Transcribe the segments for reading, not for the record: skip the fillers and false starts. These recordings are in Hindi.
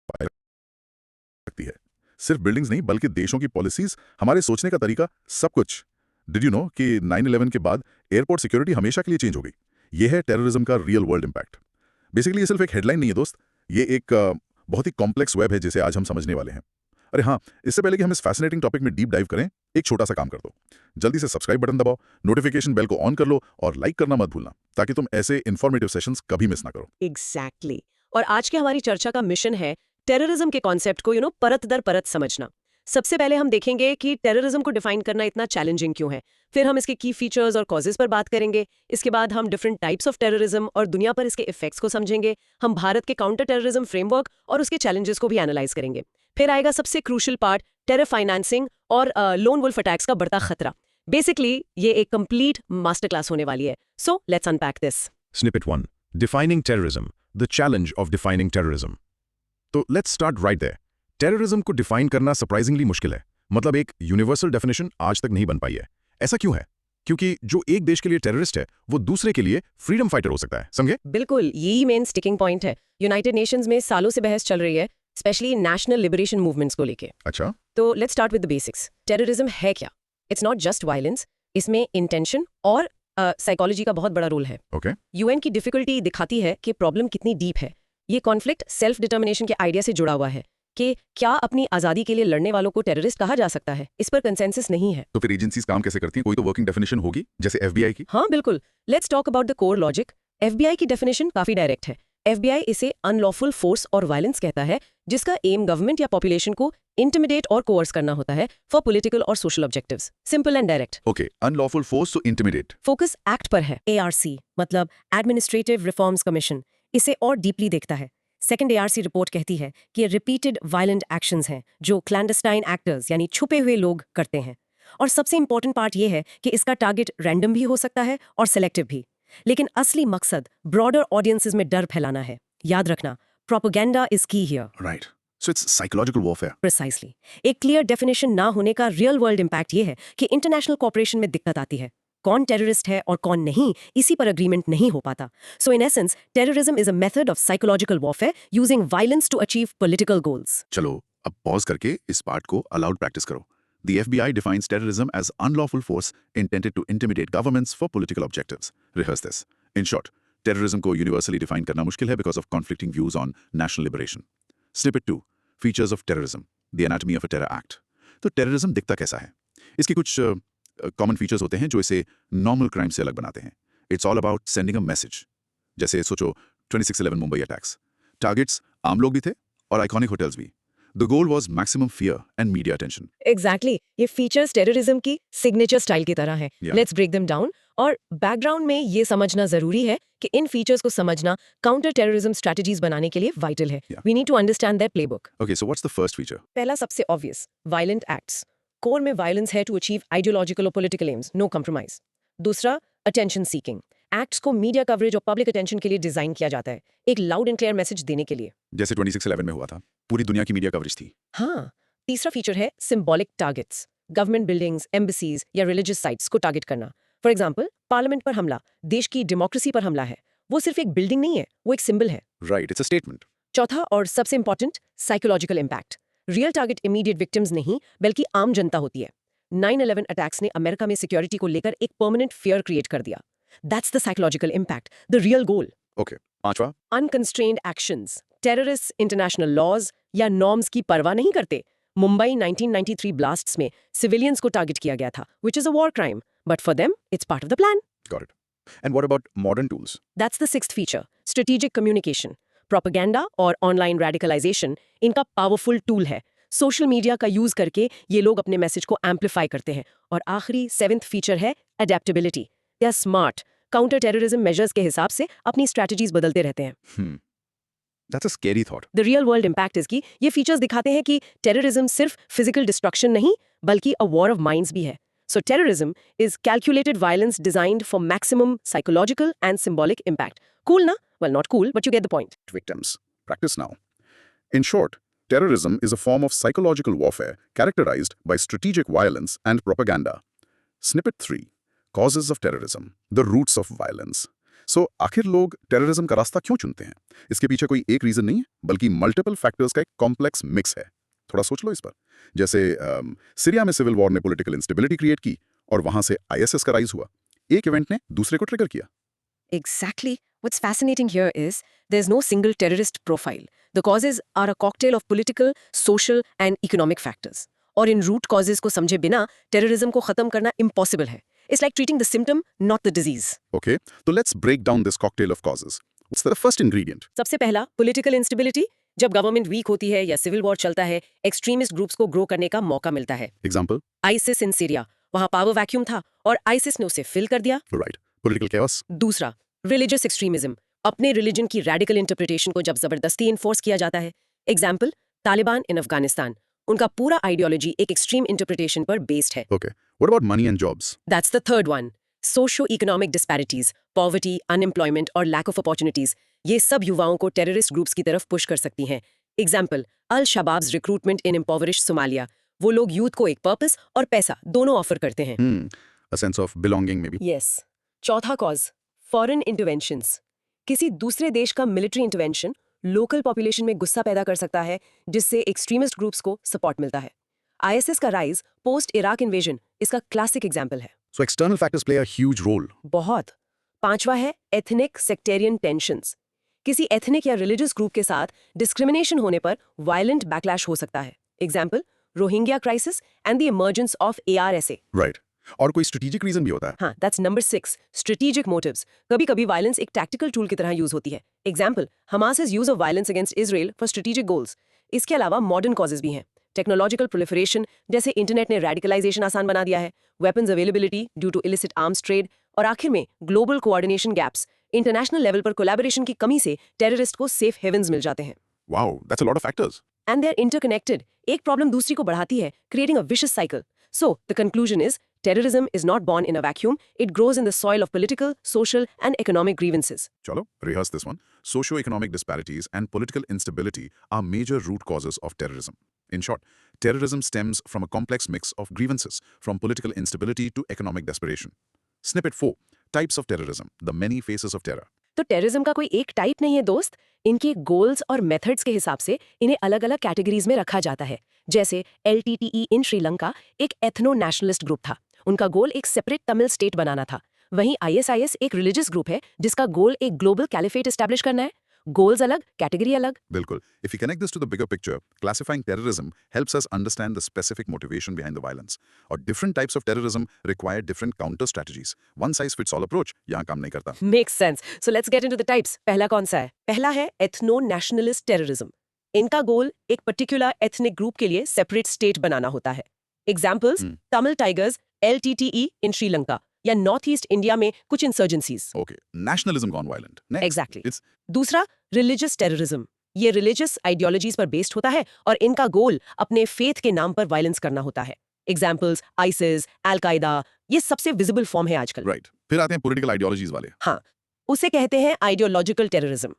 पाए सकती है। सिर्फ बिल्डिंग्स नहीं बल्कि देशों की पॉलिसीज, हमारे सोचने का तरीका, सब कुछ। डिड यू नो कि 9/11 के बाद एयरपोर्ट सिक्योरिटी हमेशा के लिए चेंज हो गई? यह है टेररिज्म का रियल वर्ल्ड इम्पैक्ट। बेसिकली ये सिर्फ एक हेडलाइन नहीं है दोस्त, ये एक बहुत ही कॉम्प्लेक्स वेब है जिसे आज हम समझने वाले हैं। अरे हाँ, इससे पहले कि हम इस फैसिनेटिंग टॉपिक में डीप डाइव करें, एक छोटा सा काम कर दो। जल्दी से सब्सक्राइब बटन दबाओ, नोटिफिकेशन बेल को ऑन कर लो और लाइक करना मत भूलना, ताकि तुम ऐसे इन्फॉर्मेटिव सेशंस कभी मिस ना करो। Exactly exactly. और आज की हमारी चर्चा का मिशन है टेररिज्म के कॉन्सेप्ट को परत दर परत समझना। सबसे पहले हम देखेंगे कि टेररिज्म को डिफाइन करना इतना चैलेंजिंग क्यों है। फिर हम इसके की फीचर्स और कॉजेज पर बात करेंगे। इसके बाद हम डिफरेंट टाइप्स ऑफ टेररिज्म और दुनिया पर इसके इफेक्ट्स को समझेंगे। हम भारत के काउंटर टेररिज्म फ्रेमवर्क और उसके चैलेंजेस को भी एनालाइज करेंगे। फिर आएगा सबसे क्रूशियल पार्ट, टेरर फाइनेंसिंग और लोन वुल्फ अटैक्स का बढ़ता खतरा। बेसिकली ये एक कंप्लीट मास्टर क्लास होने वाली है। So let's unpack this. Snippet 1. Defining terrorism. The challenge of defining terrorism. तो let's start right there. Terrorism को डिफाइन करना सरप्राइजिंगली मुश्किल है। मतलब एक यूनिवर्सल डेफिनेशन आज तक नहीं बन पाई है। ऐसा क्यों है? क्योंकि जो एक देश के लिए टेररिस्ट है, वो दूसरे के लिए फ्रीडम फाइटर हो सकता है। समझे? बिल्कुल, यही मेन स्टिकिंग पॉइंट है। यूनाइटेड नेशंस में सालों से बहस चल रही है, स्पेशली नेशनल लिबरेशन मूवमेंट्स को लेके। अच्छा। तो let's start with the basics. Terrorism है क्या? इट्स नॉट जस्ट वायलेंस, इसमें इंटेंशन और साइकोलॉजी का बहुत बड़ा रोल है। ओके। यूएन की डिफिकल्टी दिखाती है कि प्रॉब्लम कितनी डीप है। ये कॉन्फ्लिक्ट सेल्फ डिटर्मिनेशन के आइडिया से जुड़ा हुआ है कि क्या अपनी आजादी के लिए लड़ने वालों को टेररिस्ट कहा जा सकता है। इस पर कंसेंसस नहीं है। तो फिर एजेंसीज काम कैसे करती हैं? कोई तो वर्किंग डेफिनेशन होगी, जैसे एफबीआई की। हाँ बिल्कुल, let's talk about the core logic. FBI की डेफिनेशन काफी डायरेक्ट है। एफबीआई इसे अनलॉफुल फोर्स और वायलेंस कहता है, जिसका एम गवर्नमेंट या पॉपुलेशन को इंटिमिडेट और कोर्स करना होता है फॉर पॉलिटिकल और social objectives. Simple and direct. Okay, unlawful force to intimidate. Focus act पर है। एआरसी मतलब एडमिनिस्ट्रेटिव रिफॉर्म्स कमीशन इसे और डीपली देखता है। सेकंड एआरसी रिपोर्ट कहती है कि रिपीटेड वायलेंट एक्शंस हैं जो क्लैंडस्टाइन एक्टर्स यानी छुपे हुए लोग करते हैं। और सबसे इंपॉर्टेंट पार्ट ये है कि इसका टारगेट रैंडम भी हो सकता है और सेलेक्टिव भी। लेकिन असली मकसद ब्रॉडर ऑडियंसेस में डर फैलाना है। याद रखना, प्रोपेगेंडा इज की here. Right, so it's psychological warfare. Precisely. एक क्लियर डेफिनेशन ना होने का रियल वर्ल्ड इम्पैक्ट ये है कि इंटरनेशनल कॉपरेशन में दिक्कत आती है। कौन टेररिस्ट है और कौन नहीं, इसी पर अग्रीमेंट नहीं हो पाता। So in essence terrorism is a method of psychological warfare using violence to achieve political goals. चलो अब पॉज करके इस पार्ट को अलाउड प्रैक्टिस करो। The FBI defines terrorism as unlawful force intended to intimidate governments for political objectives. Rehearse this. In short, terrorism को universally define करना मुश्किल है because of conflicting views on national liberation. Snippet 2. Features of terrorism. The anatomy of a terror act. तो terrorism दिखता कैसा है? इसके कुछ common features होते हैं जो इसे normal crime से अलग बनाते हैं. It's all about sending a message. जैसे सोचो 26/11 मुंबई attacks. Targets आम लोग भी थे और iconic hotels भी. The goal was maximum fear and media attention. Exactly ये फीचर्स टेररिज्म की सिग्नेचर स्टाइल की तरह हैं। Yeah. Let's break them down. और बैकग्राउंड में ये समझना जरूरी है कि इन फीचर्स को समझना काउंटर टेररिज्म स्ट्रेटजीज बनाने के लिए वाइटल है। Yeah. We need to understand their playbook. Okay, so what's the first feature? पहला सबसे ऑब्वियस, वायलेंट एक्ट्स। कोर में वायलेंस है टू अचीव आइडियोलॉजिकल और पॉलिटिकल एम्स, नो कॉम्प्रोमाइज। दूसरा, अटेंशन सीकिंग। एक्ट्स को मीडिया कवरेज और पब्लिक अटेंशन के लिए डिजाइन किया जाता है, एक लाउड एंड क्लियर मैसेज देने के लिए। जैसे 26/11 में हुआ था, पूरी दुनिया की मीडिया कवरेज थी। हाँ। तीसरा फीचर है symbolic targets. Government buildings, embassies या रिलीजियस साइट्स को टारगेट करना। फॉर एग्जांपल, पार्लियामेंट पर हमला देश की डेमोक्रेसी पर हमला है। वो सिर्फ एक बिल्डिंग नहीं है, वो एक सिंबल है। Right, it's a statement. चौथा और सबसे important, psychological impact. Real target immediate victims नहीं बल्कि आम जनता होती है। 9/11 अटैक्स ने अमेरिका में सिक्योरिटी को लेकर एक परमानेंट फियर क्रिएट कर दिया। That's the psychological impact, the real goal. Okay, पांचवा। अनकंस्ट्रेन्ड एक्शंस। टेररिस्ट इंटरनेशनल लॉज या नॉर्म्स की परवाह नहीं करते। मुंबई 1993 ब्लास्ट्स में सिविलियंस को टारगेट किया गया था, which is a war crime, but for them it's part of the plan. Got it. And what about modern tools? That's the sixth feature, strategic communication. Propaganda और online radicalization इनका powerful tool है। सोशल मीडिया का यूज करके ये लोग अपने मैसेज को एम्पलीफाई करते हैं। और आखिरी सेवेंथ फीचर है adaptability. They are smart, counter terrorism measures के हिसाब से अपनी स्ट्रैटेजीज बदलते रहते हैं। That's a scary thought. The real world impact is कि ये फीचर्स दिखाते हैं कि टेररिज्म सिर्फ फिजिकल डिस्ट्रक्शन नहीं बल्कि अ वॉर ऑफ माइंड्स भी है। So terrorism is calculated violence designed for maximum psychological and symbolic impact. Cool ना? Well, not cool, but you get the point. Victims. Practice now. In short, terrorism is a form of psychological warfare characterized by strategic violence and propaganda. Snippet 3. Causes of terrorism. The roots of violence. सो आखिर लोग टेररिज्म का रास्ता क्यों चुनते हैं? इसके पीछे कोई एक रीजन नहीं है, बल्कि मल्टीपल फैक्टर्स का एक कॉम्प्लेक्स मिक्स है। थोड़ा सोच लो इस पर। जैसे सीरिया में सिविल वॉर ने पॉलिटिकल इंस्टेबिलिटी क्रिएट की और वहां से आईएसएस का राइज हुआ। एक इवेंट ने दूसरे को ट्रिगर किया। Exactly. What's fascinating here is there's no single terrorist profile. The causes are a cocktail of political, social and economic factors. और इन रूट कॉजेज को समझे बिना टेररिज्म को खत्म करना इम्पॉसिबल है. It's like treating the symptom, not the disease. Okay, so let's break down this cocktail of causes. What's the first ingredient? सबसे पहला पॉलिटिकल इंस्टेबिलिटी. जब गवर्नमेंट वीक होती है या सिविल वॉर चलता है, एक्सट्रीमिस्ट ग्रुप्स को ग्रो करने का मौका मिलता है. Example? ISIS in Syria. वहां पावर वैक्यूम था और आइसिस ने उसे फिल कर दिया. Right. Political chaos? दूसरा रिलीजियस एक्सट्रीमिज्म. अपने रिलीजन की रेडिकल इंटरप्रिटेशन को जब जबरदस्ती इन्फोर्स किया जाता है. एग्जाम्पल तालिबान इन अफगानिस्तान. उनका पूरा आइडियोलॉजी एक एक्सट्रीम इंटरप्रिटेशन पर बेस्ड है. Okay. What about money and jobs? That's the third one. Socio-economic disparities, poverty, unemployment और lack of opportunities. ये सब युवाओं को टेररिस्ट ग्रुप्स की तरफ पुश कर सकती हैं. Example al Shabaab's recruitment in impoverish Somalia. वो लोग यूथ को एक पर्पस और पैसा दोनों ऑफर करते हैं. A sense of belonging maybe. Yes. चौथा कॉज फॉरेन इंटरवेंशंस. किसी दूसरे देश का मिलिट्री इंटरवेंशन लोकल पॉपुलेशन में गुस्सा पैदा कर सकता है, जिससे एक्सट्रीमिस्ट ग्रुप्स को सपोर्ट मिलता है. आईएसएस का राइज पोस्ट इराक इन्वेजन इसका क्लासिक एग्जाम्पल है. So external factors play a huge role. बहुत. पांचवा है एथनिक सेक्टेरियन टेंशंस. किसी एथनिक या रिलीजियस ग्रुप के साथ डिस्क्रिमिनेशन होने पर वायलेंट बैकलैश हो सकता है. Example Rohingya crisis and the emergence of ARSA. Right. और कोई स्ट्रेटेजिक रीजन भी होता है. हाँ, दैट्स नंबर 6. Strategic motives. कभी-कभी वायलेंस एक टैक्टिकल टूल की तरह यूज होती है. Example Hamas's use of violence against Israel for strategic goals. इसके अलावा मॉडर्न कॉजेज भी हैं. टेक्नोलॉजिकल प्रोलिफरेशन, जैसे इंटरनेट ने रेडिकलाइजेशन आसान बना दिया है. Weapons availability due to illicit arms trade. और आखिर में global coordination gaps. International level पर कोलैबोरेशन की कमी से टेररिस्ट को सेफ हेवन्स मिल जाते हैं. Wow, that's a lot of factors. And they're interconnected. एक प्रॉब्लम दूसरी को बढ़ाती है, creating a vicious cycle. So, the conclusion is, terrorism is not born in a vacuum. It grows in the soil of political, social, and economic grievances. Chalo, rehearse this one. Socio-economic disparities and political instability are major root causes of terrorism. In short, terrorism stems from a complex mix of grievances, from political instability to economic desperation. Snippet 4. Types of terrorism. The many faces of terror. तो टेररिज्म का कोई एक टाइप नहीं है दोस्त. इनके गोल्स और मेथड्स के हिसाब से इन्हें अलग-अलग कैटेगरीज में रखा जाता है. जैसे LTTE इन श्रीलंका एक एथनो नेशनलिस्ट ग्रुप था. उनका गोल एक सेपरेट तमिल स्टेट बनाना था. वहीं ISIS एक रिलीजियस ग्रुप है जिसका गोल एक ग्लोबल कैलिफेट एस्टैब्लिश करना है. गोल्स अलग, कैटेगरी अलग. Bilkul. If we connect this to the bigger picture, classifying terrorism helps us understand the specific motivation behind the violence. Or different types of terrorism require different counter strategies. One size fits all approach यहाँ काम नहीं करता. Makes sense. So let's get into the types. पहला कौन सा है? पहला है एथनो नेशनलिस्ट टेररिज्म. इनका गोल एक पर्टिकुलर एथनिक ग्रुप के लिए सेपरेट स्टेट बनाना होता है. एग्जाम्पल्स तमिल टाइगर्स, LTTE इन श्रीलंका या नॉर्थ ईस्ट इंडिया में कुछ insurgencies. Okay. Nationalism gone violent. Next. Exactly. It's दूसरा रिलीजियस टेररिज्म. ये रिलीजियस आइडियोलॉजीज पर बेस्ड होता है और इनका गोल अपने फेथ के नाम पर वायलेंस करना होता है. एग्जाम्पल्स आइसिस, अल-कायदा, ये सबसे विजिबल फॉर्म है आजकल. right. फिर आते हैं political ideologies वाले. हाँ, उसे कहते हैं आइडियोलॉजिकल टेररिज्म.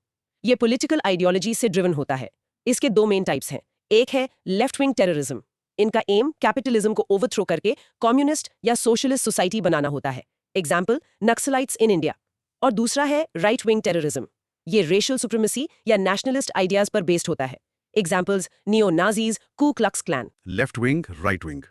ये पॉलिटिकल आइडियोलॉजी से ड्रिवन होता है. इसके दो मेन टाइप्स हैं. एक है लेफ्ट विंग टेररिज्म. इनका एम कैपिटलिज्म को ओवरथ्रो करके कम्युनिस्ट या सोशलिस्ट सोसाइटी बनाना होता है. Example Naxalites in India. और दूसरा है राइट विंग टेररिज्म. ये रेशियल सुप्रीमेसी या नेशनलिस्ट आइडियाज पर बेस्ड होता है. Examples neo Nazis, Koo क्लक्स clan. Left wing, right wing.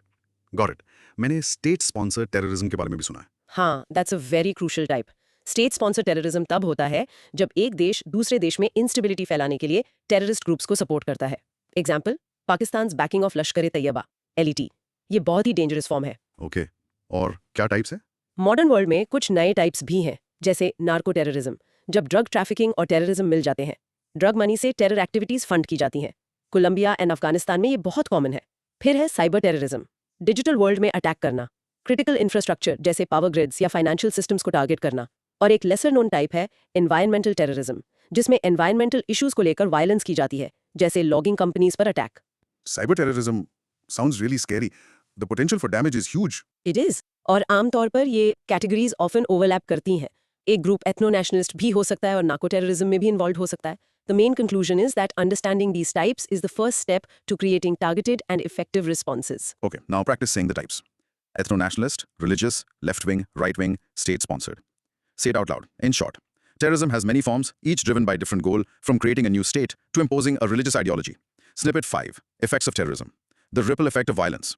Got it. मैंने state sponsored terrorism के बारे में भी सुना है. हाँ, that's a very crucial type. State sponsor terrorism तब होता है जब एक देश दूसरे देश में इंस्टेबिलिटी फैलाने के लिए टेररिस्ट ग्रुप्स को सपोर्ट करता है. Example Pakistan backing of Lashkar-e-Taiba, LET. ये बहुत ही डेंजरस फॉर्म है. Okay. और क्या टाइप्स है? मॉडर्न वर्ल्ड में कुछ नए टाइप्स भी हैं, जैसे नार्को टेररिज्म, जब ड्रग ट्रैफिकिंग और टेररिज्म मिल जाते हैं. ड्रग मनी से टेरर एक्टिविटीज फंड की जाती हैं. कोलंबिया एंड अफगानिस्तान में ये बहुत कॉमन है. फिर है साइबर टेररिज्म. डिजिटल वर्ल्ड में अटैक करना, क्रिटिकल इंफ्रास्ट्रक्चर जैसे पावर ग्रिड्स या फाइनेंशियल सिस्टम्स को टारगेट करना. और एक लेसर नोन टाइप है एनवायरमेंटल टेररिज्म, जिसमें एनवायरमेंटल इश्यूज को लेकर वायलेंस की जाती है, जैसे लॉगिंग कंपनीज पर attack. Cyber terrorism sounds really scary. The potential for damage is huge. It is. और आमतौर पर ये कैटेगरीज ऑफन ओवरलैप करती हैं. एक ग्रुप एथनो नेशनलिस्ट भी हो सकता है और नार्को टेररिज्म में भी इन्वॉल्व हो सकता है. The main conclusion is that understanding these types is the first step to creating targeted and effective responses. Okay, now practice saying the types. Ethno-nationalist, religious, left-wing, right-wing, state-sponsored. Say it out loud. In short, Terrorism has many forms, each driven by different goal, from creating a new state to imposing a religious ideology. Snippet 5. Effects of terrorism. The ripple effect of violence.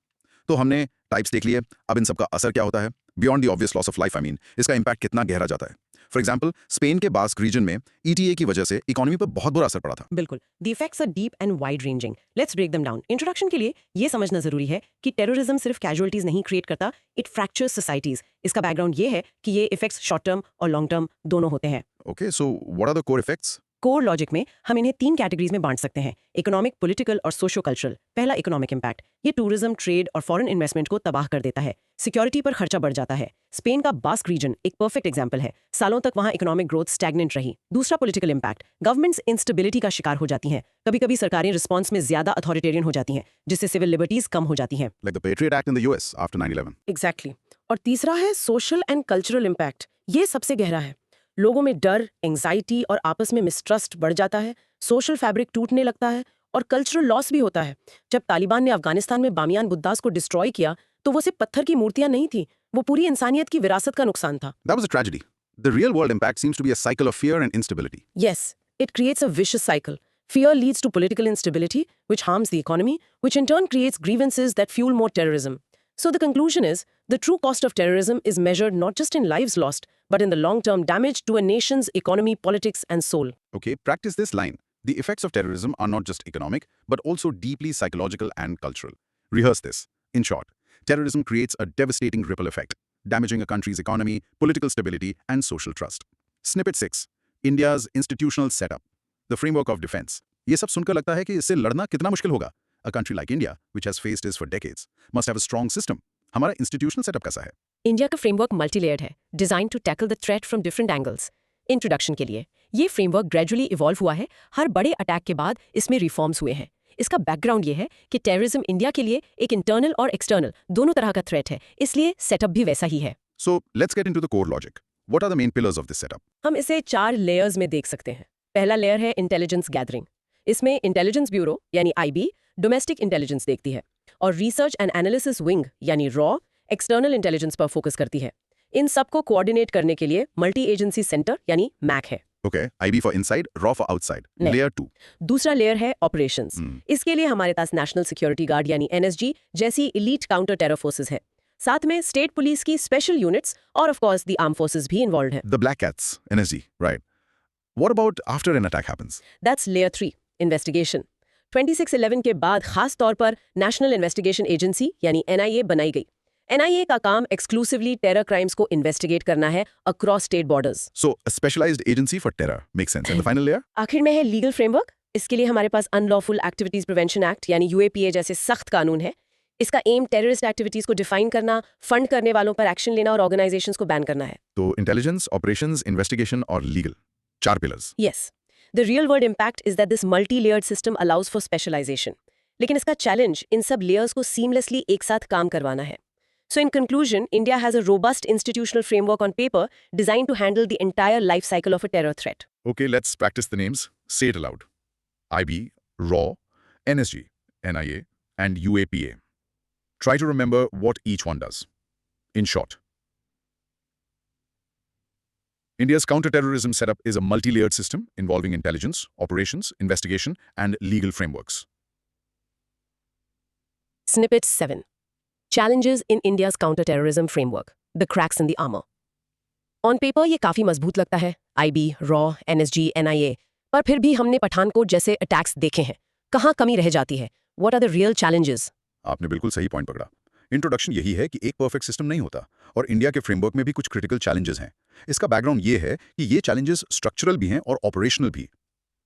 तो हमने टाइप्स देख लिए, अब इन सबका असर क्या होता है? Beyond the obvious loss of life, इसका इम्पैक्ट कितना गहरा जाता है? फॉर एग्जाम्पल, स्पेन के बास्क रीजन में ETA की वजह से इकोनॉमी पर बहुत बुरा असर पड़ा था। बिल्कुल, the effects are deep and wide ranging. Let's break them down. Introduction के लिए ये समझना जरूरी है कि टेररिज्म सिर्फ कैजुअलिटीज नहीं क्रिएट करता, इट फ्रैक्चर्स सोसाइटीज। इसका बैकग्राउंड ये है कि ये इफेक्ट्स शॉर्ट टर्म और लॉन्ग टर्म दोनों होते हैं। Okay, so what are the core effects? Core logic में हम इन्हें 3 कैटेगरीज में बांट सकते हैं, इकोनॉमिक, पॉलिटिकल और सोशो कल्चरल। पहला इकोनॉमिक इम्पैक्ट, ये टूरिज्म, ट्रेड और फॉरेन इन्वेस्टमेंट को तबाह कर देता है। सिक्योरिटी पर खर्चा बढ़ जाता है। स्पेन का बास्क रीजन एक परफेक्ट एग्जाम्पल है, सालों तक वहां इकोनॉमिक ग्रोथ स्टैग्नेंट रही। दूसरा पॉलिटिकल इम्पैक्ट, गवर्नमेंट्स इंस्टेबिलिटी का शिकार हो जाती हैं। कभी कभी सरकारें रिस्पॉन्स में ज्यादा अथॉरिटेरियन हो जाती हैं, जिससे सिविल लिबर्टीज कम हो जाती हैं। Like the Patriot Act in the US after 9/11. Exactly. और तीसरा है सोशल एंड कल्चरल इम्पैक्ट। ये सबसे गहरा है। लोगों में डर, एंजाइटी और आपस में मिसट्रस्ट बढ़ जाता है, सोशल फैब्रिक टूटने लगता है और कल्चरल लॉस भी होता है। जब तालिबान ने अफगानिस्तान में बामियान बुद्धास को डिस्ट्रॉय किया तो वो सिर्फ पत्थर की मूर्तियां नहीं थी, वो पूरी इंसानियत की विरासत का नुकसान था। That was a tragedy. The real world impact seems to be a cycle of fear and instability. Yes, it creates a vicious cycle. Fear leads to political instability, which harms the economy, which in turn creates grievances that fuel more terrorism. So the conclusion is, the true cost of terrorism is measured not just in lives lost, but in the long-term damage to a nation's economy, politics, and soul. Okay, practice this line. The effects of terrorism are not just economic, but also deeply psychological and cultural. Rehearse this. In short, terrorism creates a devastating ripple effect, damaging a country's economy, political stability, and social trust. Snippet 6. India's institutional setup. The framework of defense. ये सब सुनकर लगता है कि इससे लड़ना कितना मुश्किल होगा। A country like India, which has faced this for decades, must have a strong system. हमारा institutional setup कैसा है? इंडिया का फ्रेमवर्क मल्टीलेयर्ड है, design to tackle the threat from different angles. Introduction के लिए, ये फ्रेमवर्क ग्रेजुअली इवॉल्व हुआ है। हर बड़े अटैक के बाद इसमें रिफॉर्म्स हुए हैं। इसका बैकग्राउंड ये है कि टेररिज्म इंडिया के लिए एक इंटरनल और एक्सटर्नल दोनों तरह का थ्रेट है, इसलिए सेटअप भी वैसा ही है। So, let's get into the core logic. What are the main pillars of this setup? हम इसे 4 लेयर्स में देख सकते हैं। पहला लेयर है इंटेलिजेंस गैदरिंग। इसमें इंटेलिजेंस ब्यूरो यानी IB डोमेस्टिक इंटेलिजेंस देखती है और रिसर्च एंड एनालिसिस विंग यानी रॉ एक्सटर्नल इंटेलिजेंस पर फोकस करती है। इन सबको कोऑर्डिनेट करने के लिए मल्टी एजेंसी सेंटर यानी मैक है। Okay, IB for inside, RAW for outside. नहीं। Layer 2. दूसरा लेयर है ऑपरेशंस। इसके लिए हमारे पास नेशनल सिक्योरिटी गार्ड यानी NSG जैसी इलीट काउंटर टेरर फोर्सेस है। साथ में स्टेट पुलिस की स्पेशल यूनिट्स और of course the arm forces भी इन्वॉल्व है। The Black Cats, NSG, right. What about after an attack happens? That's layer 3, investigation. 26/11 के बाद खास तौर पर नेशनल इन्वेस्टिगेशन एजेंसी यानी NIA बनाई गई। NIA का काम एक्सक्लूसिवली टेरर क्राइम्स को इन्वेस्टिगेट करना है across state borders. So, a specialized agency for terror. Makes sense. And the final layer? आखिर में है लीगल फ्रेमवर्क। इसके लिए हमारे पास अनलॉफुल एक्टिविटीज प्रिवेंशन एक्ट यानी UAPA जैसे सख्त कानून है। इसका एम टेररिस्ट एक्टिविटीज को डिफाइन करना, फंड करने वालों पर एक्शन लेना और ऑर्गेनाइजेशंस को बैन करना है। तो इंटेलिजेंस, ऑपरेशंस, इन्वेस्टिगेशन और legal, 4 pillars. Yes. The real world impact is that this multi-layered system allows for specialization. लेकिन इसका चैलेंज इन सब लेयर्स को सीमलेसली एक साथ काम करवाना है। So in conclusion, India has a robust institutional framework on paper designed to handle the entire life cycle of a terror threat. Okay, let's practice the names. Say it aloud. IB, RAW, NSG, NIA, and UAPA. Try to remember what each one does. In short, India's counterterrorism setup is a multi-layered system involving intelligence, operations, investigation, and legal frameworks. Snippet 7. Challenges in India's counter-terrorism framework. The cracks in the armor. On paper ये काफी मजबूत लगता है, IB, RAW, NSG, NIA, पर फिर भी हमने पठानकोट जैसे अटैक्स देखे हैं। कहाँ कमी रह जाती है? What are the real challenges? आपने बिल्कुल सही पॉइंट पकड़ा। इंट्रोडक्शन यही है कि एक परफेक्ट सिस्टम नहीं होता और इंडिया के फ्रेमवर्क में भी कुछ क्रिटिकल चैलेंजेस हैं। इसका बैकग्राउंड ये है कि ये चैलेंजेस स्ट्रक्चरल भी हैं और ऑपरेशनल भी।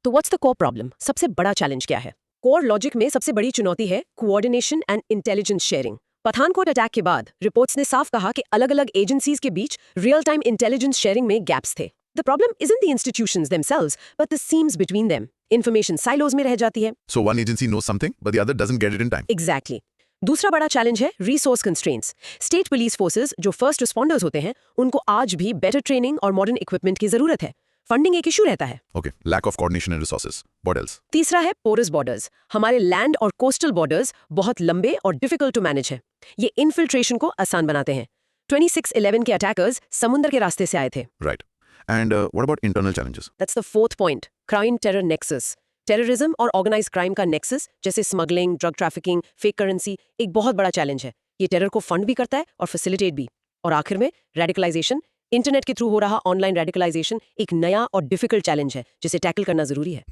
तो व्हाट्स द कोर प्रॉब्लम? सबसे बड़ा चैलेंज क्या है? कोर लॉजिक में सबसे बड़ी चुनौती है coordination and intelligence sharing. Pathankot attack के बाद रिपोर्ट्स ने साफ कहा कि अलग-अलग एजेंसीज के बीच रियल टाइम इंटेलिजेंस शेयरिंग में गैप्स थे। The problem isn't the institutions themselves, but the seams between them. Information silos में रह जाती है। So one agency knows something, but the other doesn't get it in time. Exactly. दूसरा बड़ा चैलेंज है resource constraints. State police forces जो फर्स्ट रिस्पॉन्डर्स होते हैं, उनको आज भी बेटर ट्रेनिंग और मॉडर्न इक्विपमेंट की जरूरत है। फंडिंग एक इशू रहता है। Okay, lack of coordination and resources. What else? तीसरा है पोरस बॉर्डर्स। हमारे लैंड और कोस्टल बॉर्डर्स बहुत लंबे और डिफिकल्ट टू मैनेज है। ये इन्फिल्ट्रेशन को आसान बनाते हैं। 26/11 के अटैकर्स समुद्र के रास्ते से आए थे। Right. And what about internal challenges? That's the fourth point, crime terror nexus. Terrorism और ऑर्गेनाइज क्राइम का नेक्सस जैसे smuggling, drug trafficking, fake currency एक बहुत बड़ा चैलेंज है। ये टेरर को फंड भी करता है और फैसिलिटेट भी। और आखिर में रेडिकलाइजेशन, इंटरनेट के थ्रू हो रहा ऑनलाइन रेडिकलाइजेशन एक नया और डिफिकल्ट चैलेंज है जिसे टैकल करना जरूरी है।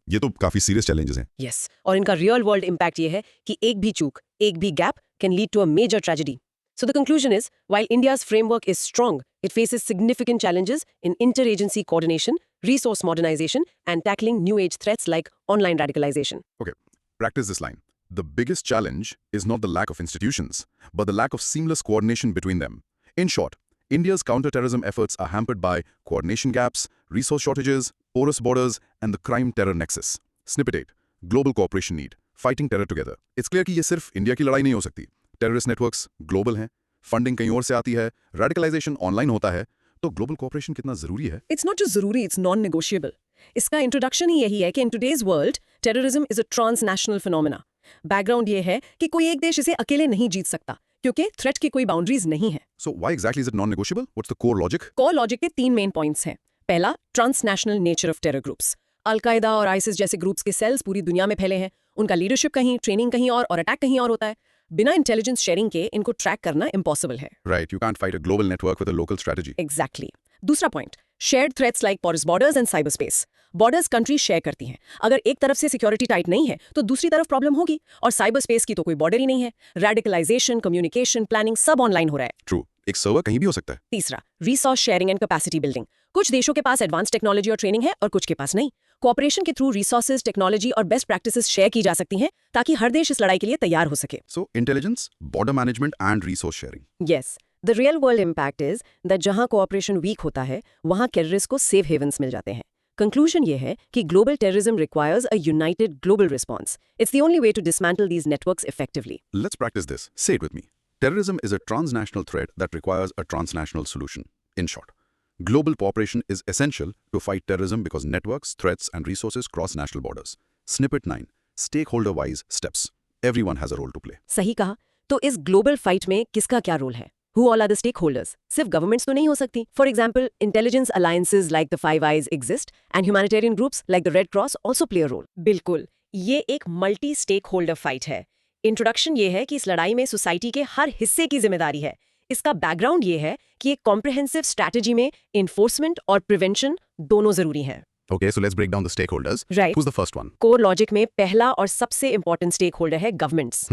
ये तो काफी सीरियस चैलेंजेस हैं। यस, और इनका रियल वर्ल्ड इम्पैक्ट ये है कि एक भी चूक, एक भी gap can lead to a major tragedy. So the conclusion is, while India's framework is strong, it faces significant challenges in interagency coordination, resource modernization, and tackling new age threats like online radicalization. Okay, practice this line. The biggest challenge is not the lack of institutions, but the lack of seamless coordination between them. In short, India's counter-terrorism efforts are hampered by coordination gaps, resource shortages, porous borders, and the crime-terror nexus. Snippet 8. Global cooperation need. Fighting terror together. It's clear कि ये सिर्फ इंडिया की लड़ाई नहीं हो सकती. टेररिस्ट नेटवर्क्स ग्लोबल हैं, फंडिंग कहीं और से आती है, रेडिकलाइजेशन ऑनलाइन होता है, तो ग्लोबल कोऑपरेशन कितना जरूरी है? It's not just जरूरी, it's non-negotiable. इसका इंट्रोडक्शन ही यही है कि in today's world, terrorism is a transnational phenomena. Background ये है कि कोई एक देश इसे अकेले नहीं जीत सकता, क्योंकि थ्रेट की कोई बाउंड्रीज नहीं है। So why exactly is it non-negotiable? What's the core logic? Core logic के 3 मेन पॉइंट्स हैं। पहला, transnational nature of terror groups. Al Qaeda और आईसिस जैसे ग्रुप्स के सेल्स पूरी दुनिया में फैले हैं। उनका लीडरशिप कहीं, ट्रेनिंग कहीं और अटैक कहीं और होता है। बिना इंटेलिजेंस शेयरिंग के इनको ट्रैक करना इम्पॉसिबल है। Right, you can't fight a global network with a local strategy. Exactly. दूसरा point, shared threats like porous borders and cyber space. Borders country share करती हैं। अगर एक तरफ से सिक्योरिटी टाइट नहीं है तो दूसरी तरफ प्रॉब्लम होगी, और साइबर स्पेस की तो कोई बॉर्डर ही नहीं है। रेडिकलाइजेशन, कम्युनिकेशन, प्लानिंग सब ऑनलाइन हो रहा है। True, एक सर्वर कहीं भी हो सकता है। तीसरा, resource sharing and capacity building. कुछ देशों के पास एडवांस टेक्नोलॉजी और ट्रेनिंग है और कुछ के पास नहीं। कोऑपरेशन के थ्रू रिसोर्सेज, टेक्नोलॉजी और बेस्ट प्रैक्टिसेस शेयर की जा सकती हैं ताकि हर देश इस लड़ाई के लिए तैयार हो सके। So intelligence, border management and resource sharing. Yes, the real world impact is that जहां कोऑपरेशन वीक होता है वहां टेररिस्ट को सेफ हेवंस मिल जाते हैं। कंक्लूजन ये है कि global terrorism requires a united global response. It's the only way to dismantle these networks effectively. Let's practice this. Say it with me. Terrorism is a transnational threat that requires a transnational solution. In short, global cooperation is essential to fight terrorism because networks, threats, and resources cross national borders. Snippet 9. Stakeholder-wise steps. Everyone has a role to play. सही कहा। तो इस ग्लोबल फाइट में किसका क्या रोल है? Who all are the stakeholders? सिर्फ गवर्नमेंट्स तो नहीं हो सकती। For example, intelligence alliances like the five eyes exist and humanitarian groups like the Red Cross also play a role. बिल्कुल, ये एक मल्टी स्टेक होल्डर फाइट है। इंट्रोडक्शन ये है कि इस लड़ाई में सोसाइटी के हर हिस्से की जिम्मेदारी है। इसका बैकग्राउंड ये है कि एक कॉम्प्रिहेंसिव स्ट्रैटेजी में इन्फोर्समेंट और प्रिवेंशन दोनों जरूरी हैं। Okay, so let's break down the stakeholders. Right. Who's the first one? Core logic में पहला और सबसे इंपॉर्टेंट स्टेक होल्डर है गवर्नमेंट्स।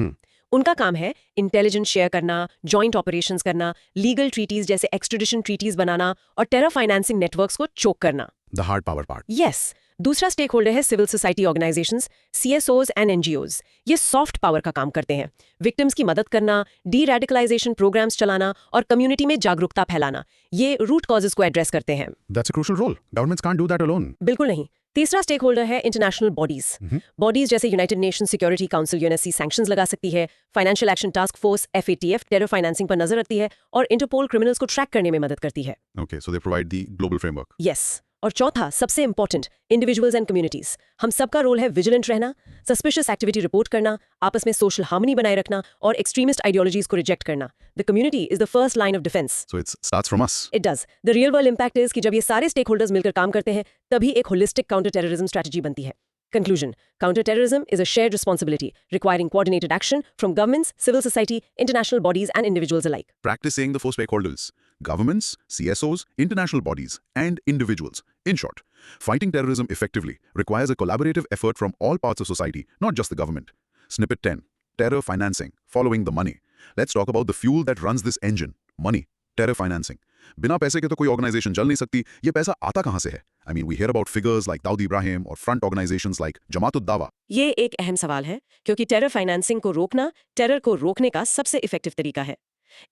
उनका काम है इंटेलिजेंस शेयर करना, जॉइंट ऑपरेशंस करना, लीगल ट्रीटीज जैसे एक्सट्रेडिशन ट्रीटीज बनाना और टेरर फाइनेंसिंग नेटवर्क्स को चोक करना। The hard power part. Yes. दूसरा स्टेक होल्डर है civil society organisations, CSOs and NGOs। ये सॉफ्ट पावर का काम करते हैं। विक्टिम्स की मदद करना, डी रेडिकलाइजेशन प्रोग्राम्स चलाना और कम्युनिटी में जागरूकता फैलाना। ये रूट कॉजेज को एड्रेस करते हैं। That's a crucial role. Governments can't do that alone. बिल्कुल नहीं। तीसरा स्टेक होल्डर है इंटरनेशनल बॉडीज। बॉडीज जैसे United nation security council UNSC sanctions लगा सकती है, financial action task force FATF terror financing पर नजर रखती है और इंटरपोल क्रिमिनल्स को ट्रैक करने में मदद करती है। Okay, so they provide the global framework. Yes. और चौथा, सबसे इंपॉर्टेंट, इंडिविजुअल्स एंड कम्युनिटीज। हम सबका रोल है विजिलेंट रहना, सस्पिशियस एक्टिविटी रिपोर्ट करना, आपस में सोशल हार्मनी बनाए रखना और एक्सट्रीमिस्ट आइडियोलॉजीज को रिजेक्ट करना। The community is the first line of defence. So it starts from us. It does. The real world impact is कि जब ये सारे स्टेक होल्डर्स मिलकर काम करते हैं तभी एक होलिस्टिक काउंटर टेररिज्म स्ट्रैटेजी बनती है। Conclusion: counter-terrorism is a shared responsibility requiring coordinated action from governments, civil society, international bodies, and individuals alike. Practicing the four stakeholders: governments, CSOs, international bodies, and individuals. In short, fighting terrorism effectively requires a collaborative effort from all parts of society, not just the government. Snippet 10. Terror financing. Following the money. Let's talk about the fuel that runs this engine. Money. Terror financing. बिना पैसे के तो कोई ऑर्गेनाइजेशन चल नहीं सकती। ये पैसा आता कहां से है? I mean, we hear about figures like Dawood Ibrahim or front organizations like Jamaat ud-Dawa. ये एक अहम सवाल है क्योंकि टेरर फाइनेंसिंग को रोकना टेरर को रोकने का सबसे इफेक्टिव तरीका है।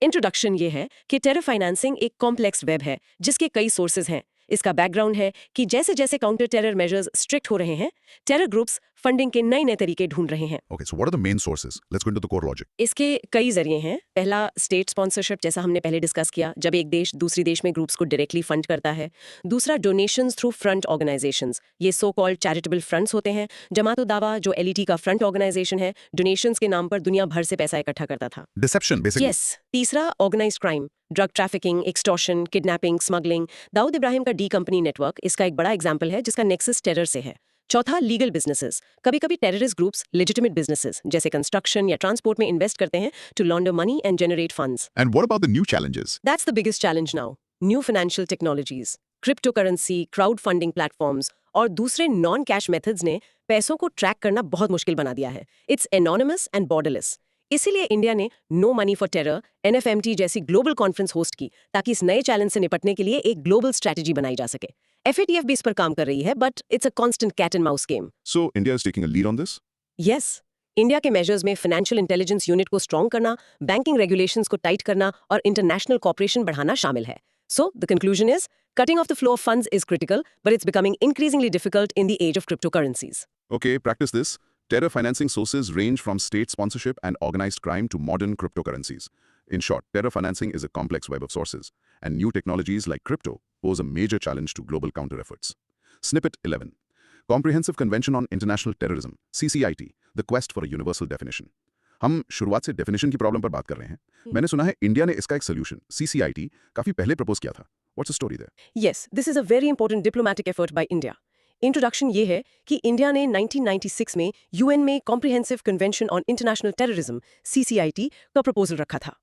इंट्रोडक्शन ये है कि टेरर फाइनेंसिंग एक कॉम्प्लेक्स वेब है जिसके कई सोर्सेज हैं। इसका बैकग्राउंड है कि जैसे जैसे काउंटर टेरर मेजर्स स्ट्रिक्ट हो रहे हैं, टेरर ग्रुप्स फंडिंग के नए नए तरीके ढूंढ रहे हैं। Okay, so what are the main sources? Let's go into the core logic. इसके कई जरिए हैं। पहला स्टेट स्पॉन्सरशिप, जैसा हमने पहले डिस्कस किया, जब एक देश दूसरी देश में ग्रुप्स को डायरेक्टली फंड करता है। दूसरा डोनेशंस थ्रू फ्रंट ऑर्गेनाइजेशंस, ये सो कॉल्ड चैरिटेबल फ्रंट्स होते हैं। जमात दावा जो एलईटी का फ्रंट ऑर्गेनाइजेशन है, डोनेशंस के नाम पर दुनिया भर से पैसा इकट्ठा करता था। Deception, basically. यस। तीसरा organised crime, drug trafficking, extortion, kidnapping, smuggling. Dawood Ibrahim का डी कंपनी नेटवर्क इसका एक बड़ा एग्जाम्पल है, जिसका नेक्सस टेरर से है। चौथा लीगल बिजनेसेस, कभी कभी टेररिस्ट ग्रुप्स लेजिटिमेट बिजनेसेस जैसे कंस्ट्रक्शन या ट्रांसपोर्ट में इन्वेस्ट करते हैं to launder money and generate funds. And what about the new challenges? That's the biggest challenge now. New financial technologies, cryptocurrency, crowdfunding platforms और दूसरे नॉन कैश मेथड्स ने पैसों को ट्रैक करना बहुत मुश्किल बना दिया है। It's anonymous and borderless. इसीलिए इंडिया ने no money for terror NFMT जैसी ग्लोबल कॉन्फ्रेंस होस्ट की, ताकि इस नए चैलेंज से निपटने के लिए एक ग्लोबल स्ट्रेटजी बनाई जा सके। FATF भी इस पर काम कर रही है, but it's a constant cat and mouse game. So India is taking a lead on this? यस, इंडिया के मेजर्स में फाइनेंशियल इंटेलिजेंस यूनिट को स्ट्रॉन्ग करना, बैंकिंग रेगुलेशंस को टाइट करना और इंटरनेशनल कॉपरेशन बढ़ाना शामिल है। So the conclusion is cutting off the flow of funds is critical, but it's becoming increasingly difficult in the age of cryptocurrencies. Okay, practice this. Terror financing sources range from state sponsorship and organized crime to modern cryptocurrencies. In short, terror financing is a complex web of sources, and new technologies like crypto pose a major challenge to global counter efforts. Snippet 11. Comprehensive Convention on International Terrorism, CCIT, the quest for a universal definition. हम शुरुआत से डेफिनेशन की प्रॉब्लम पर बात कर रहे हैं। मैंने सुना है इंडिया ने इसका एक सोल्यूशन CCIT काफी पहले प्रपोज किया था। What's the story there? Yes, this is a very important diplomatic effort by India. Introduction ये है कि इंडिया ने 1996 में यूएन में comprehensive convention on international terrorism CCIT का प्रपोजल रखा था।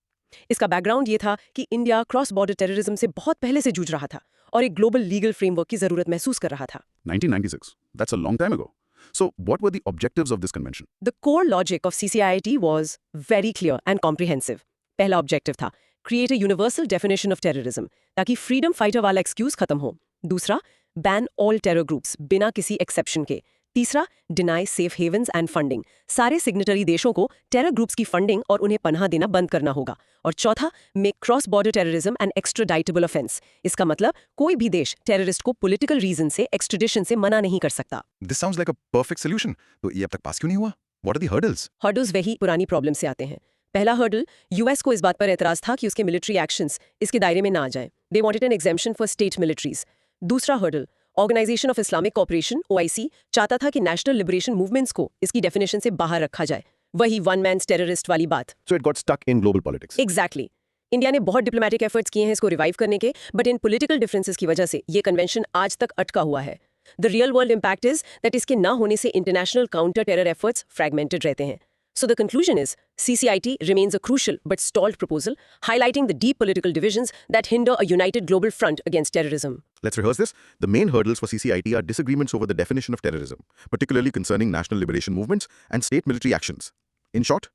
इसका बैकग्राउंड ये था कि इंडिया क्रॉस बॉर्डर टेररिज्म से बहुत पहले से जूझ रहा था और एक ग्लोबल लीगल फ्रेमवर्क की जरूरत महसूस कर रहा था। 1996. That's a long time ago. So, what were the objectives of this convention? The core logic of CCIT was very clear and comprehensive. पहला ऑब्जेक्टिव था create a universal definition of terrorism, ताकि फ्रीडम फाइटर वाला एक्सक्यूज खत्म हो। दूसरा, बैन ऑल टेरर ग्रुप्स बिना किसी एक्सेप्शन के। तीसरा, deny safe havens and funding, सारे सिग्नेटरी देशों को टेरर ग्रुप्स की फंडिंग और उन्हें पनाह देना बंद करना होगा। और चौथा, make cross border terrorism and extraditable offence. इसका मतलब कोई भी देश टेररिस्ट को पॉलिटिकल रीजन से एक्सट्रेडिशन से मना नहीं कर सकता। This sounds like a perfect solution. तो ये अब तक पास क्यों नहीं हुआ? What are the hurdles? Hurdles वही पुरानी प्रॉब्लम से आते हैं। पहला हर्डल, यूएस को इस बात पर एतराज था कि उसके मिलिट्री एक्शंस इसके दायरे में ना आ जाएं। They wanted an exemption for state militaries. दूसरा hurdle, organisation of Islamic cooperation OIC चाहता था कि नेशनल लिबरेशन मूवमेंट्स को इसकी डेफिनेशन से बाहर रखा जाए। वही वन मैन टेररिस्ट वाली बात। So it got stuck in global politics. Exactly. India ने बहुत डिप्लोमेटिक एफर्ट्स किए हैं इसको रिवाइव करने के, बट इन पॉलिटिकल डिफरेंसेस की वजह से ये कन्वेंशन आज तक अटका हुआ है। The real world impact is that इसके ना होने से international counter terror efforts fragmented रहते हैं। So the conclusion is, CCIT remains a crucial but stalled proposal, highlighting the deep political divisions that hinder a united global front against terrorism. Let's rehearse this. The main hurdles for CCIT are disagreements over the definition of terrorism, particularly concerning national liberation movements and state military actions. In short,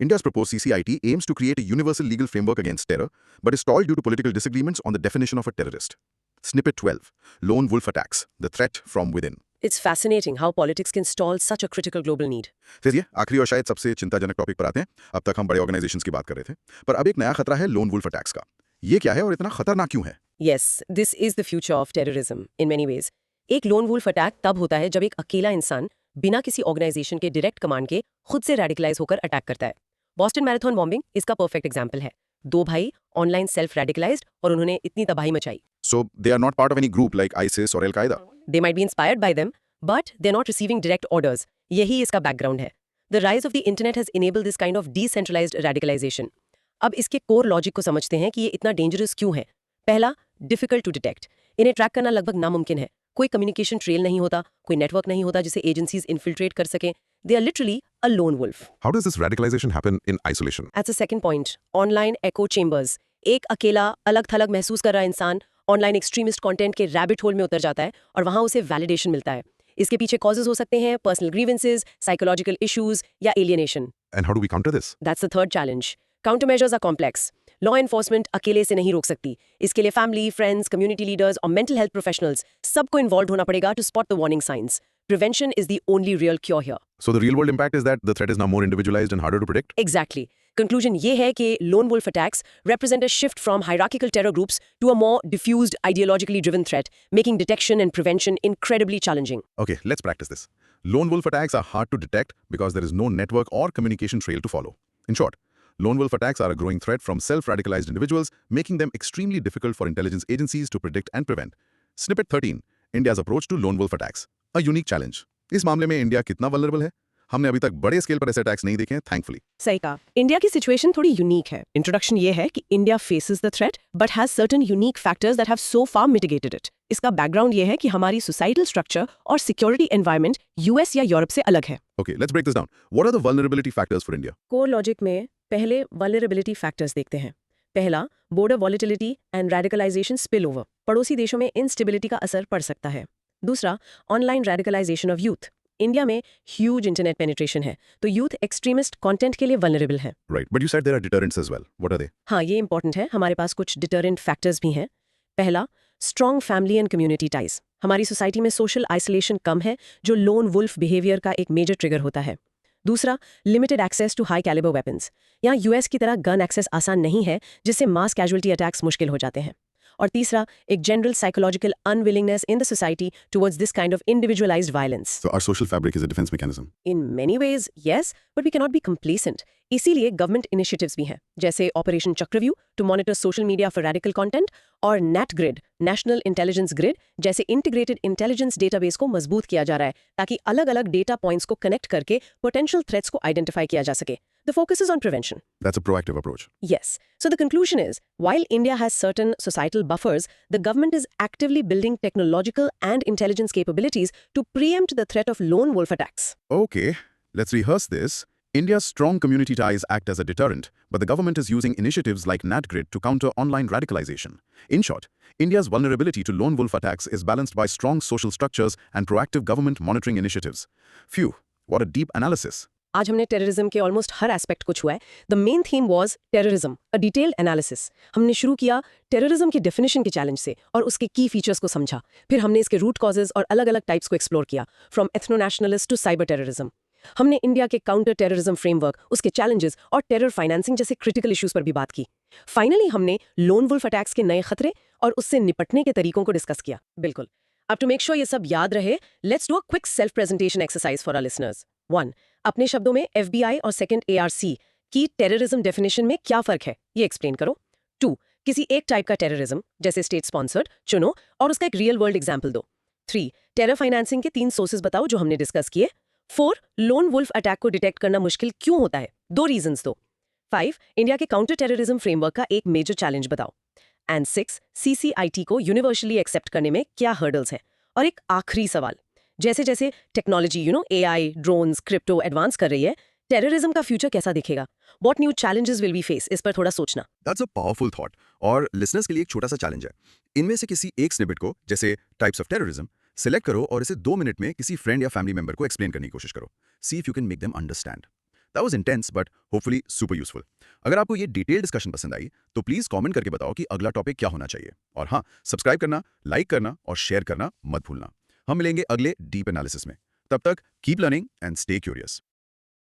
India's proposed CCIT aims to create a universal legal framework against terror, but is stalled due to political disagreements on the definition of a terrorist. Snippet 12. Lone wolf attacks, the threat from within. It's fascinating how politics can stall such a critical global need. फिर ये आखिरी और शायद सबसे चिंताजनक टॉपिक पर आते हैं। अब तक हम बड़े ऑर्गेनाइजेशंस की बात कर रहे थे, पर अब एक नया खतरा है लोन वुल्फ अटैक्स का। ये क्या है और इतना खतरनाक क्यों है? Yes, this is the future of terrorism in many ways. एक लोन वुल्फ अटैक तब होता है जब एक अकेला इंसान बिना किसी ऑर्गेनाइजेशन के डायरेक्ट कमांड के खुद से रेडिकलाइज होकर अटैक करता है। बॉस्टन मैराथन बॉम्बिंग इसका परफेक्ट एग्जाम्पल है। 2 भाई ऑनलाइन सेल्फ रेडिकलाइज्ड और उन्होंने इतनी तबाही मचाई। So they are not part of any group like ISIS or Al-Qaeda. They might be inspired by them, but they're not receiving direct orders. यही इसका बैकग्राउंड है। The rise of the internet has enabled this kind of decentralized radicalization. अब इसके कोर लॉजिक को समझते हैं कि ये इतना डेंजरस क्यों है। पहला, डिफिकल्ट टू डिटेक्ट। इन्हें ट्रैक करना लगभग नामुमकिन है। कोई कम्युनिकेशन ट्रेल नहीं होता, कोई नेटवर्क नहीं होता जिसे एजेंसीज इन्फिल्ट्रेट कर सकें। They are literally a lone wolf. How does this radicalization happen in isolation? That's the second point. Online echo chambers. एक अकेला अलग थलग महसूस कर रहा इंसान ऑनलाइन एक्सट्रीमिस्ट कंटेंट के रैबिट होल में उतर जाता है और वहां उसे वैलिडेशन मिलता है। इसके पीछे कॉजेज हो सकते हैं पर्सनल ग्रीवेंसेस, साइकोलॉजिकल इश्यूज या alienation. And how do we counter this? That's the third challenge. Countermeasures are complex. Law enforcement अकेले से नहीं रोक सकती। इसके लिए फैमिली, फ्रेंड्स, कम्युनिटी लीडर्स और मेंटल हेल्थ प्रोफेशनल्स सबको इन्वॉल्व होना पड़ेगा to spot the warning signs. Prevention is the only real cure here. So the real world impact is that the threat is now more individualized and harder to predict? Exactly. Conclusion ये है कि lone wolf attacks represent a shift from hierarchical terror groups to a more diffused, ideologically driven threat, making detection and prevention incredibly challenging. Okay, let's practice this. Lone wolf attacks are hard to detect because there is no network or communication trail to follow. In short, lone wolf attacks are a growing threat from self-radicalized individuals, making them extremely difficult for intelligence agencies to predict and prevent. Snippet 13. India's approach to lone wolf attacks. A unique challenge. इस मामले में इंडिया कितना वल्नरेबल है? हमने अभी तक बड़े स्केल पर ऐसे अटैक्स नहीं देखे हैं, थैंकफुली। सही कहा। इंडिया की सिचुएशन थोड़ी यूनिक है। इंट्रोडक्शन ये है कि India faces the threat but has certain unique factors that have so far mitigated it. इसका बैकग्राउंड ये है कि हमारी सोसाइटल स्ट्रक्चर और सिक्योरिटी एनवायरनमेंट यूएस या यूरोप से अलग है। Okay, let's break this down. What are the vulnerability factors for India? Core logic में पहले वल्नरेबिलिटी फैक्टर्स देखते हैं। पहला, border volatility and radicalisation spill over. पड़ोसी देशों में इंस्टेबिलिटी का असर पड़ सकता है। दूसरा, online radicalisation of youth. India में ह्यूज इंटरनेट पेनिट्रेशन है, तो यूथ एक्सट्रीमिस्ट कंटेंट के लिए वल्नरेबल है। Right, but you said there are deterrents as well. What are they? हाँ, ये इंपॉर्टेंट है। हमारे पास कुछ डिटरेंट फैक्टर्स भी हैं। पहला, strong family and community ties. हमारी सोसाइटी में सोशल आइसोलेशन कम है, जो लोन वुल्फ बिहेवियर का एक मेजर ट्रिगर होता है। दूसरा, limited access to high calibre weapons. यहाँ यूएस की तरह गन एक्सेस आसान नहीं है, जिससे मास कैजुअलिटी अटैक्स मुश्किल हो जाते हैं। और तीसरा, एक general psychological unwillingness in the society towards this kind of individualised violence. So our social fabric is a defense mechanism. In many ways, yes, but we cannot be complacent. इसीलिए गवर्नमेंट इनिशिएटिव्स भी हैं, जैसे operation Chakravyuh to monitor social media for radical content और net grid, national intelligence grid जैसे इंटीग्रेटेड इंटेलिजेंस डेटाबेस को मजबूत किया जा रहा है, ताकि अलग-अलग डेटा पॉइंट्स को कनेक्ट करके पोटेंशियल थ्रेट्स को आइडेंटिफाई किया जा सके। The focus is on prevention. That's a proactive approach. Yes. So the conclusion is, while India has certain societal buffers, the government is actively building technological and intelligence capabilities to preempt the threat of lone wolf attacks. Okay, let's rehearse this. India's strong community ties act as a deterrent, but the government is using initiatives like NatGrid to counter online radicalization. In short, India's vulnerability to lone wolf attacks is balanced by strong social structures and proactive government monitoring initiatives. Phew, what a deep analysis. आज हमने टेररिज्म के ऑलमोस्ट हर एस्पेक्ट को छुआ है। The main theme was terrorism, a detailed analysis. हमने शुरू किया टेररिज्म की डेफिनेशन के चैलेंज से और उसके की फीचर्स को समझा। फिर हमने इसके रूट कॉजेज और अलग-अलग टाइप्स को एक्सप्लोर किया, from ethno nationalist to cyber terrorism. हमने इंडिया के काउंटर टेररिज्म फ्रेमवर्क, उसके चैलेंजेस और टेरर फाइनेंसिंग जैसे क्रिटिकल इश्यूज पर भी बात की। फाइनली हमने लोन वुल्फ अटैक्स के नए खतरे और उससे निपटने के तरीकों को डिस्कस किया। बिल्कुल। अब टू मेक श्योर ये सब याद रहे, let's do a quick self presentation exercise for our listeners. 1. अपने शब्दों में FBI और सेकंड ARC की टेररिज्म डेफिनेशन में क्या फर्क है, ये एक्सप्लेन करो। 2. किसी एक टाइप का टेररिज्म, जैसे स्टेट स्पॉन्सर्ड, चुनो और उसका एक रियल वर्ल्ड एग्जाम्पल दो। 3. टेरर फाइनेंसिंग के 3 सोर्सेज बताओ जो हमने डिस्कस किए। 4. लोन वुल्फ अटैक को डिटेक्ट करना मुश्किल क्यों होता है, 2 रीजंस दो। 5. इंडिया के काउंटर टेररिज्म फ्रेमवर्क का एक मेजर चैलेंज बताओ। एंड 6. CCIT को यूनिवर्सली एक्सेप्ट करने में क्या हर्डल्स हैं। और एक आखिरी सवाल, जैसे जैसे technology AI, drones, crypto advance कर रही है, टेररिज्म का फ्यूचर कैसा दिखेगा? What new challenges will we face, इस पर थोड़ा सोचना। That's a powerful thought. और लिसनर्स के लिए एक छोटा सा चैलेंज है। इनमें से किसी एक स्निपेट को, जैसे टाइप्स ऑफ टेररिज्म, सिलेक्ट करो और इसे 2 मिनट में किसी फ्रेंड या फैमिली मेंबर को एक्सप्लेन करने की कोशिश करो। See if you can make them understand. That was intense but hopefully super useful. अगर आपको ये डिटेल डिस्कशन पसंद आई तो प्लीज कमेंट करके बताओ कि अगला टॉपिक क्या होना चाहिए। और हाँ, सब्सक्राइब करना, लाइक करना और शेयर करना मत भूलना। हम मिलेंगे अगले डीप एनालिसिस में। तब तक keep learning and stay curious.